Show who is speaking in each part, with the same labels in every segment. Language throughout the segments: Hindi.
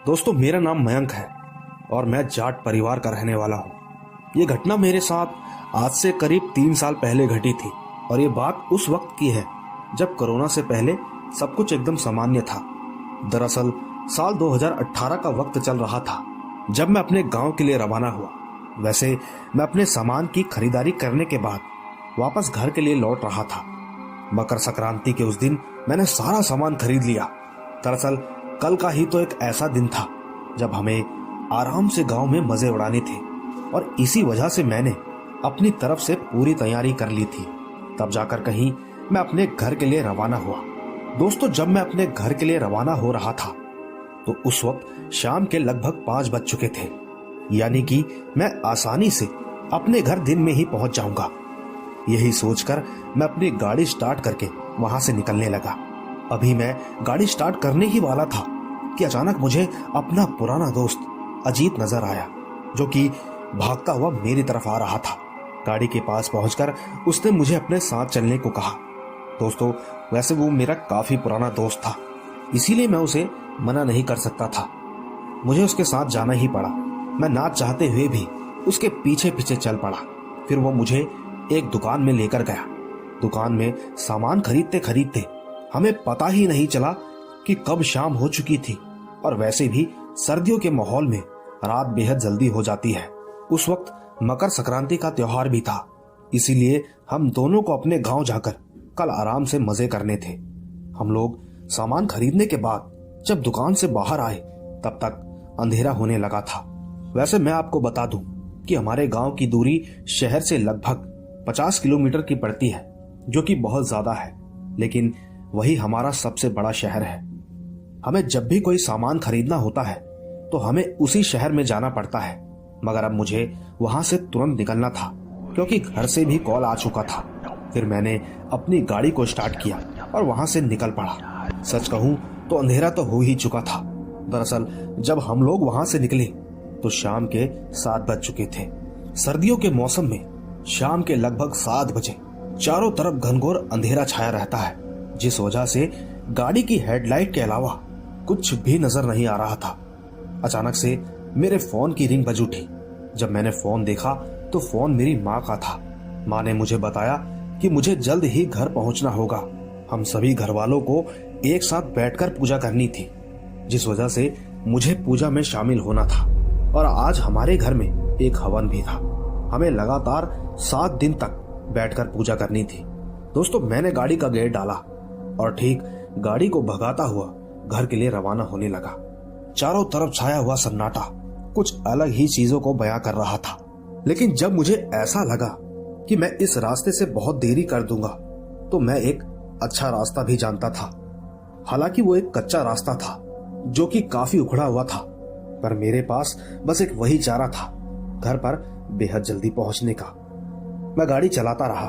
Speaker 1: दोस्तों, मेरा नाम मयंक है और मैं जाट परिवार का रहने वाला हूँ। ये घटना मेरे साथ आज से करीब 3 साल पहले घटी थी और ये बात उस वक्त की है जब कोरोना से पहले सब कुछ एकदम सामान्य था। दरअसल साल 2018 का वक्त चल रहा था जब मैं अपने गांव के लिए रवाना हुआ। वैसे मैं अपने सामान की खरीदारी करने के बाद वापस घर के लिए लौट रहा था। मकर संक्रांति के उस दिन मैंने सारा सामान खरीद लिया। दरअसल कल का ही तो एक ऐसा दिन था जब हमें आराम से गांव में मजे उड़ाने थे और इसी वजह से मैंने अपनी तरफ से पूरी तैयारी कर ली थी। तब जाकर कहीं मैं अपने घर के लिए रवाना हुआ। दोस्तों, जब मैं अपने घर के लिए रवाना हो रहा था तो उस वक्त शाम के लगभग 5 बज चुके थे, यानी कि मैं आसानी से अपने घर दिन में ही पहुंच जाऊंगा। यही सोचकर मैं अपनी गाड़ी स्टार्ट करके वहां से निकलने लगा। अभी मैं गाड़ी स्टार्ट करने ही वाला था कि अचानक मुझे अपना पुराना दोस्त अजीत नजर आया, जो कि भागता हुआ मेरी तरफ आ रहा था। गाड़ी के पास पहुंचकर उसने मुझे अपने साथ चलने को कहा। दोस्तों, वैसे वो मेरा काफी पुराना दोस्त था, इसीलिए मैं उसे मना नहीं कर सकता था। मुझे उसके साथ जाना ही पड़ा। मैं ना चाहते हुए भी उसके पीछे पीछे चल पड़ा। फिर वो मुझे एक दुकान में लेकर गया। दुकान में सामान खरीदते खरीदते हमें पता ही नहीं चला कि कब शाम हो चुकी थी और वैसे भी सर्दियों के माहौल में रात बेहद जल्दी हो जाती है। उस वक्त मकर संक्रांति का त्योहार भी था, इसीलिए हम दोनों को अपने गांव जाकर कल आराम से मजे करने थे। हम लोग सामान खरीदने के बाद जब दुकान से बाहर आए तब तक अंधेरा होने लगा था। वैसे मैं आपको बता दूं कि हमारे गांव की दूरी शहर से लगभग 50 किलोमीटर की पड़ती है, जो कि बहुत ज्यादा है, लेकिन वही हमारा सबसे बड़ा शहर है। हमें जब भी कोई सामान खरीदना होता है तो हमें उसी शहर में जाना पड़ता है, मगर अब मुझे वहां से तुरंत निकलना था क्योंकि घर से भी कॉल आ चुका था। फिर मैंने अपनी गाड़ी को स्टार्ट किया और वहां से निकल पड़ा। सच कहूं तो अंधेरा तो हो ही चुका था। दरअसल जब हम लोग वहां से निकले तो शाम के 7 बज चुके थे। सर्दियों के मौसम में शाम के लगभग 7 बजे चारों तरफ घनघोर अंधेरा छाया रहता है, जिस वजह से गाड़ी की हेडलाइट के अलावा कुछ भी नजर नहीं आ रहा था। अचानक से मेरे फोन की रिंग बज उठी। जब मैंने फोन देखा तो फोन मेरी माँ का था। माँ ने मुझे बताया कि मुझे जल्द ही घर पहुंचना होगा। हम सभी घर वालों को एक साथ बैठकर पूजा करनी थी, जिस वजह से मुझे पूजा में शामिल होना था और आज हमारे घर में एक हवन भी था। हमें लगातार 7 दिन तक बैठकर पूजा करनी थी। दोस्तों, मैंने गाड़ी का गेयर डाला और ठीक गाड़ी को भगाता हुआ घर के लिए रवाना होने लगा। चारों तरफ छाया हुआ सन्नाटा कुछ अलग ही चीजों को बयां कर रहा था। लेकिन जब मुझे ऐसा लगा कि मैं इस रास्ते से बहुत देरी कर दूंगा तो मैं एक अच्छा रास्ता भी जानता था। हालांकि वो एक कच्चा रास्ता था जो कि काफी उखड़ा हुआ था, पर मेरे पास बस एक वही चारा था, घर पर बेहद जल्दी पहुंचने का। मैं गाड़ी चलाता रहा।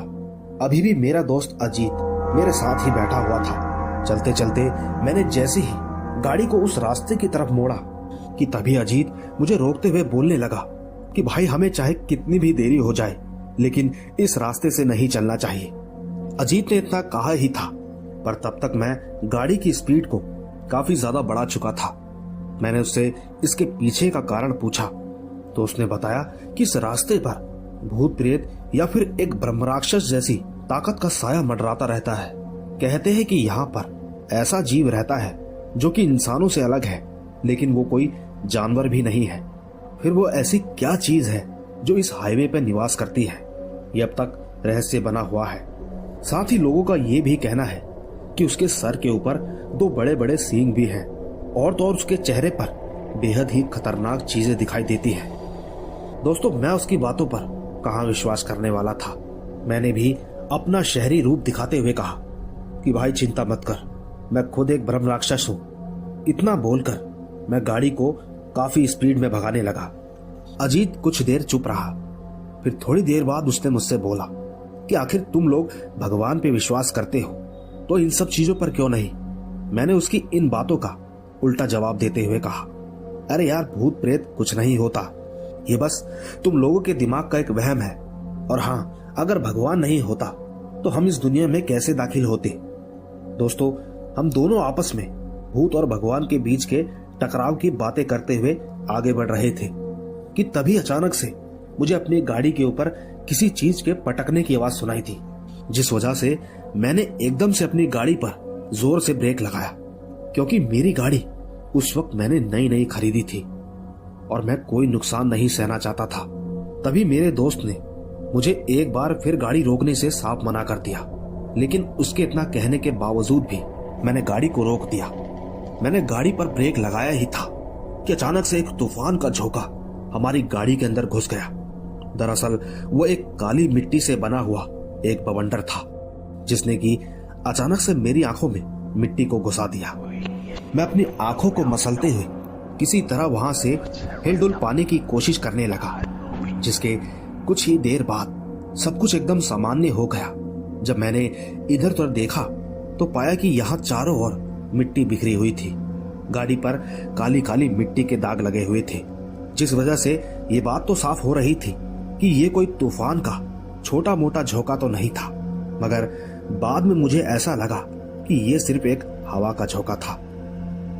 Speaker 1: अभी भी मेरा दोस्त अजीत मेरे साथ ही बैठा हुआ था। चलते चलते मैंने जैसे ही गाड़ी को उस रास्ते की तरफ मोड़ा कि तभी अजीत मुझे रोकते हुए बोलने लगा कि भाई, हमें चाहे कितनी भी देरी हो जाए लेकिन इस रास्ते से नहीं चलना चाहिए। अजीत ने इतना कहा ही था, पर तब तक मैं गाड़ी की स्पीड को काफी ज्यादा बढ़ा चुका था। मैंने उससे इसके पीछे का कारण पूछा तो उसने बताया कि इस रास्ते पर भूत प्रेत या फिर एक ब्रह्मराक्षस जैसी ताकत का साया मंडराता रहता है। कहते हैं कि यहाँ पर ऐसा जीव रहता है जो कि इंसानों से अलग है, लेकिन वो कोई जानवर भी नहीं है। फिर वो ऐसी क्या चीज है जो इस हाईवे पर निवास करती है, ये अब तक रहस्य बना हुआ है। साथ ही लोगों का ये भी कहना है कि उसके सर के ऊपर 2 बड़े बड़े सींग भी हैं और तो और उसके चेहरे पर बेहद ही खतरनाक चीजें दिखाई देती हैं। दोस्तों, मैं उसकी बातों पर कहाँ विश्वास करने वाला था। मैंने भी अपना शहरी रूप दिखाते हुए कहा कि भाई चिंता मत कर, मैं खुद एक ब्रह्म राक्षस हूँ। इतना बोलकर मैं गाड़ी को काफी स्पीड में भगाने लगा। अजीत कुछ देर चुप रहा। फिर थोड़ी देर बाद उसने मुझसे बोला कि आखिर तुम लोग भगवान पे विश्वास करते हो तो इन सब चीजों पर क्यों नहीं। मैंने उसकी इन बातों का उल्टा जवाब देते हुए कहा, अरे यार, भूत प्रेत कुछ नहीं होता, ये बस तुम लोगों के दिमाग का एक वहम है। और हाँ, अगर भगवान नहीं होता तो हम इस दुनिया में कैसे दाखिल होते। दोस्तों, हम दोनों आपस में भूत और भगवान के बीच के टकराव की बातें करते हुए आगे बढ़ रहे थे कि तभी अचानक से मुझे अपनी गाड़ी के ऊपर किसी चीज के पटकने की आवाज सुनाई थी, जिस वजह से मैंने एकदम से अपनी गाड़ी पर जोर से ब्रेक लगाया, क्योंकि मेरी गाड़ी उस वक्त मैंने नई नई खरीदी थी और मैं कोई नुकसान नहीं सहना चाहता था। तभी मेरे दोस्त ने मुझे एक बार फिर गाड़ी रोकने से साफ मना कर दिया, लेकिन उसके इतना कहने के बावजूद भी मैंने गाड़ी को रोक दिया। मैंने गाड़ी पर ब्रेक लगाया ही था कि अचानक से एक तूफान का झोंका हमारी गाड़ी के अंदर घुस गया। दरअसल वो एक काली मिट्टी से बना हुआ एक बवंडर था, जिसने कि अचानक से मेरी आंखों में मिट्टी को घुसा दिया। मैं अपनी आंखों को मसलते हुए किसी तरह वहां से हिलडुल पाने की कोशिश करने लगा, जिसके कुछ ही देर बाद सब कुछ एकदम सामान्य हो गया। जब मैंने इधर उधर देखा तो पाया कि यहाँ चारों ओर मिट्टी बिखरी हुई थी। गाड़ी पर काली काली मिट्टी के दाग लगे हुए थे, जिस वजह से ये बात तो साफ हो रही थी कि ये कोई तूफान का छोटा मोटा झोंका तो नहीं था, मगर बाद में मुझे ऐसा लगा कि ये सिर्फ एक हवा का झोंका था।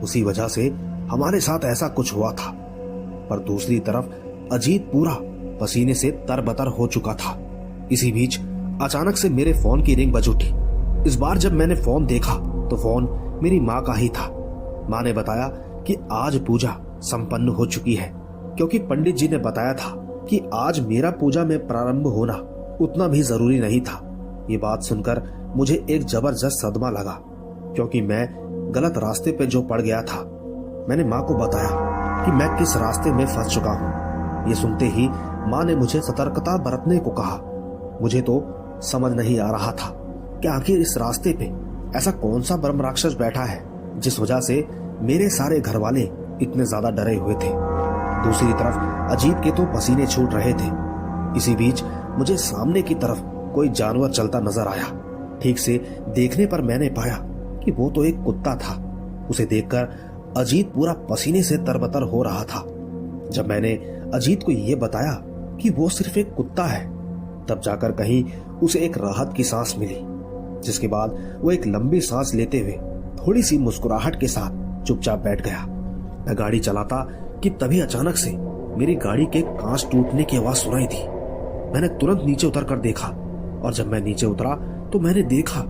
Speaker 1: उसी वजह से हमारे साथ ऐसा कुछ हुआ था। पर दूसरी तरफ अजीत पूरा पसीने से तरबतर हो चुका था। इसी बीच अचानक से मेरे फोन की रिंग बज उठी। इस बार जब मैंने फोन देखा तो फोन मेरी माँ का ही था। माँ ने बताया कि आज पूजा संपन्न हो चुकी है, क्योंकि पंडित जी ने बताया था कि आज मेरा पूजा में प्रारंभ होना उतना भी जरूरी नहीं था। ये बात सुनकर मुझे एक जबरदस्त सदमा लगा, क्योंकि मैं गलत रास्ते पे जो पड़ गया था। मैंने माँ को बताया कि मैं किस रास्ते में फंस चुका हूँ। ये सुनते ही माँ ने मुझे सतर्कता बरतने को कहा। मुझे तो समझ नहीं आ रहा था कि आखिर इस रास्ते पे ऐसा कौन सा ब्रह्म राक्षस बैठा है, जिस वजह से मेरे सारे घर वाले इतने ज्यादा डरे हुए थे। दूसरी तरफ अजीत के तो पसीने छूट रहे थे। इसी बीच मुझे सामने की तरफ कोई जानवर चलता नजर आया। ठीक से देखने पर मैंने पाया कि वो तो एक कुत्ता था। उसे देखकर अजीत पूरा पसीने से तरबतर हो रहा था। जब मैंने अजीत को यह बताया कि वो सिर्फ एक कुत्ता है, तब जाकर कहीं उसे एक राहत की सांस मिली, जिसके बाद वो एक लंबी सांस लेते हुए थोड़ी सी मुस्कुराहट के साथ चुपचाप बैठ गया। मैं गाड़ी चलाता कि तभी अचानक से मेरी गाड़ी के कांच टूटने की आवाज सुनाई थी। मैंने तुरंत नीचे उतर कर देखा, और जब मैं नीचे उतरा तो मैंने देखा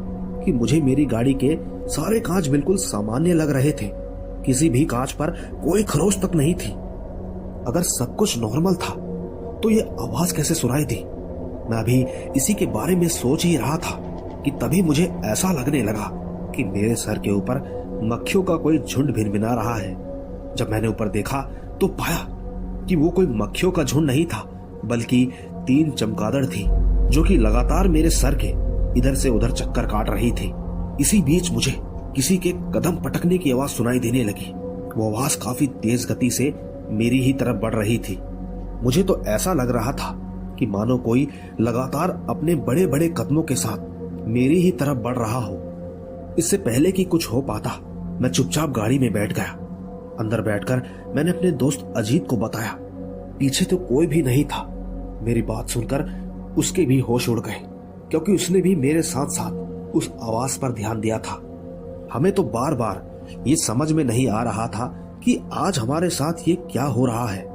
Speaker 1: कि मुझे मेरी गाड़ी के सारे कांच बिल्कुल सामान्य लग रहे थे। किसी भी कांच पर कोई खरोच तक नहीं थी। अगर सब कुछ नॉर्मल था तो ये आवाज कैसे सुनाई दी? मैं अभी इसी के बारे में सोच ही रहा था कि तभी मुझे ऐसा लगने लगा कि मेरे सर के ऊपर मक्खियों का कोई झुंड भिनभिना रहा है। जब मैंने ऊपर देखा तो पाया कि वो कोई मक्खियों का झुंड नहीं था, बल्कि 3 चमगादड़ थी, जो कि लगातार मेरे सर के इधर से उधर चक्कर काट रही थी। इसी बीच मुझे किसी के कदम पटकने की आवाज सुनाई देने लगी। वो आवाज काफी तेज गति से मेरी ही तरफ बढ़ रही थी। मुझे तो ऐसा लग रहा था कि मानो कोई लगातार अपने बड़े बड़े कदमों के साथ मेरी ही तरफ बढ़ रहा हो। इससे पहले कि कुछ हो पाता, मैं चुपचाप गाड़ी में बैठ गया। अंदर बैठकर मैंने अपने दोस्त अजीत को बताया। पीछे तो कोई भी नहीं था। मेरी बात सुनकर उसके भी होश उड़ गए, क्योंकि उसने भी मेरे साथ साथ उस आवाज पर ध्यान दिया था। हमें तो बार बार ये समझ में नहीं आ रहा था कि आज हमारे साथ ये क्या हो रहा है,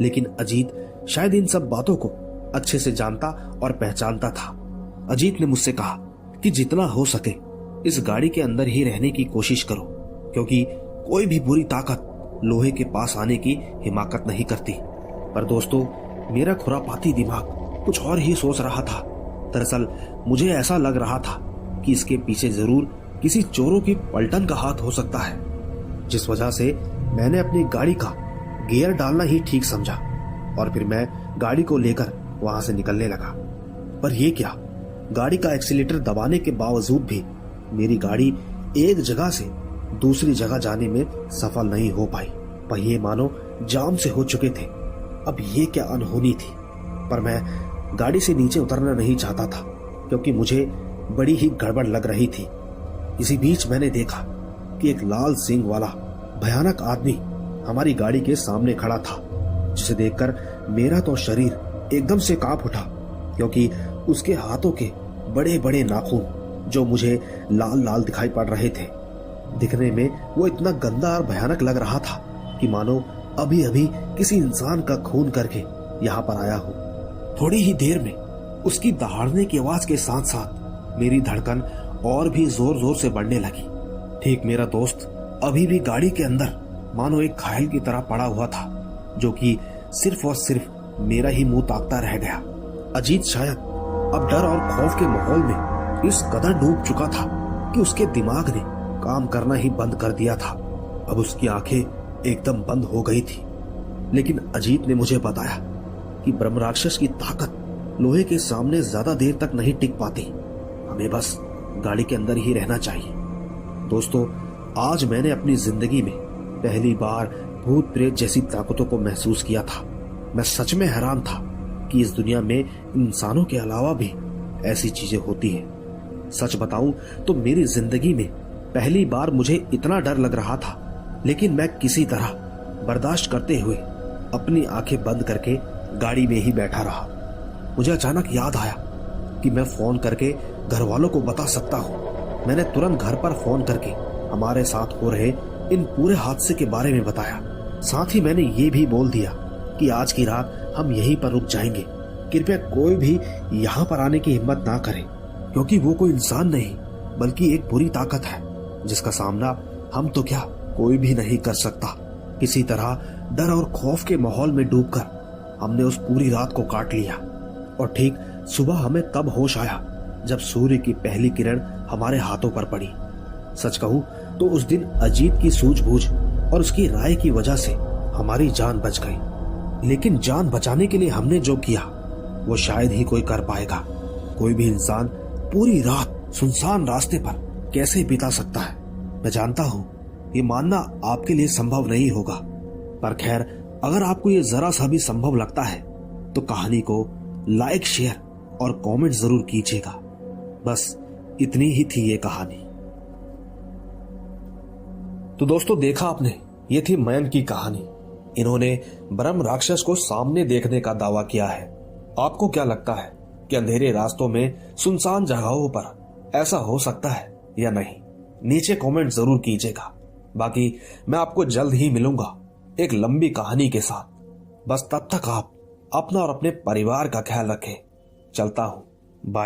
Speaker 1: लेकिन अजीत शायद इन सब बातों को अच्छे से जानता और पहचानता था। अजीत ने मुझसे कहा कि जितना हो सके इस गाड़ी के अंदर ही रहने की कोशिश करो, क्योंकि कोई भी बुरी ताकत लोहे के पास आने की हिमाकत नहीं करती। पर दोस्तों, मेरा खुरापाती दिमाग कुछ और ही सोच रहा था। दरअसल मुझे ऐसा लग रहा था कि इसके पीछे जरूर किसी चोरों की पलटन का हाथ हो सकता है, जिस वजह से मैंने अपनी गाड़ी का गियर डालना ही ठीक समझा और फिर मैं गाड़ी को लेकर वहां से निकलने लगा। पर यह क्या, गाड़ी का एक्सीलेटर दबाने के बावजूद भी मेरी गाड़ी एक जगह से दूसरी जगह जाने में सफल नहीं हो पाई। पहिए मानो जाम से हो चुके थे। अब ये क्या अनहोनी थी। पर मैं गाड़ी से नीचे उतरना नहीं चाहता था, क्योंकि मुझे बड़ी ही गड़बड़ लग रही थी। इसी बीच मैंने देखा कि एक लाल सींग वाला भयानक आदमी हमारी गाड़ी के सामने खड़ा था, जिसे देखकर मेरा तो शरीर एकदम से कांप उठा, क्योंकि उसके हाथों के बड़े बड़े नाखून जो मुझे लाल लाल दिखाई पड़ रहे थे। दिखने में वो इतना गंदा और भयानक लग रहा था कि मानो अभी अभी किसी इंसान का खून करके यहाँ पर आया हूँ। थोड़ी ही देर में उसकी दहाड़ने की आवाज के साथ साथ मेरी धड़कन और भी जोर जोर से बढ़ने लगी। ठीक मेरा दोस्त अभी भी गाड़ी के अंदर मानो एक घायल की तरह पड़ा हुआ था, जो कि सिर्फ और सिर्फ मेरा ही मुंह ताकता रह गया। अजीत शायद अब डर और खौफ के माहौल में इस कदर डूब चुका था कि उसके दिमाग ने काम करना ही बंद कर दिया था। अब उसकी आंखें एकदम बंद हो गई थी। लेकिन अजीत ने मुझे बताया कि ब्रह्म राक्षस की ताकत लोहे के सामने ज्यादा देर तक नहीं टिक पाती, हमें बस गाड़ी के अंदर ही रहना चाहिए। दोस्तों, आज मैंने अपनी जिंदगी में पहली बार भूत प्रेत जैसी ताकतों को महसूस किया था। मैं सच में हैरान था कि इस दुनिया में इंसानों के अलावा भी ऐसी चीजें होती हैं। सच बताऊं तो मेरी जिंदगी में पहली बार मुझे इतना डर लग रहा था, लेकिन मैं किसी तरह बर्दाश्त करते हुए अपनी आंखें बंद करके गाड़ी में ही बैठा रहा। मुझे अचानक याद आया कि मैं फोन करके घर वालों को बता सकता हूँ। मैंने तुरंत घर पर फोन करके हमारे साथ हो रहे इन पूरे हादसे के बारे में बताया। साथ ही मैंने ये भी बोल दिया कि आज की रात हम यहीं पर रुक जाएंगे। कृपया कोई भी यहाँ पर आने की हिम्मत ना करे, क्योंकि वो कोई इंसान नहीं बल्कि एक बुरी ताकत है जिसका सामना हम तो क्या कोई भी नहीं कर सकता। किसी तरह डर और खौफ के माहौल में डूबकर हमने उस पूरी रात को काट लिया और ठीक सुबह हमें तब होश आया जब सूर्य की पहली किरण हमारे हाथों पर पड़ी। सच कहूं तो उस दिन अजीत की सूझबूझ और उसकी राय की वजह से हमारी जान बच गई। लेकिन जान बचाने के लिए हमने जो किया वो शायद ही कोई कर पाएगा। कोई भी इंसान पूरी रात सुनसान रास्ते पर कैसे बिता सकता है, मैं जानता हूं ये मानना आपके लिए संभव नहीं होगा, पर खैर अगर आपको ये जरा सा भी संभव लगता है तो कहानी को लाइक, शेयर और कमेंट जरूर कीजिएगा। बस इतनी ही थी ये कहानी। तो दोस्तों, देखा आपने, ये थी मयंक की कहानी। इन्होंने ब्रह्म राक्षस को सामने देखने का दावा किया है। आपको क्या लगता है कि अंधेरे रास्तों में सुनसान जगहों पर ऐसा हो सकता है या नहीं? नीचे कमेंट जरूर कीजिएगा। बाकी मैं आपको जल्द ही मिलूंगा एक लंबी कहानी के साथ। बस तब तक आप अपना और अपने परिवार का ख्याल रखें। चलता हूं।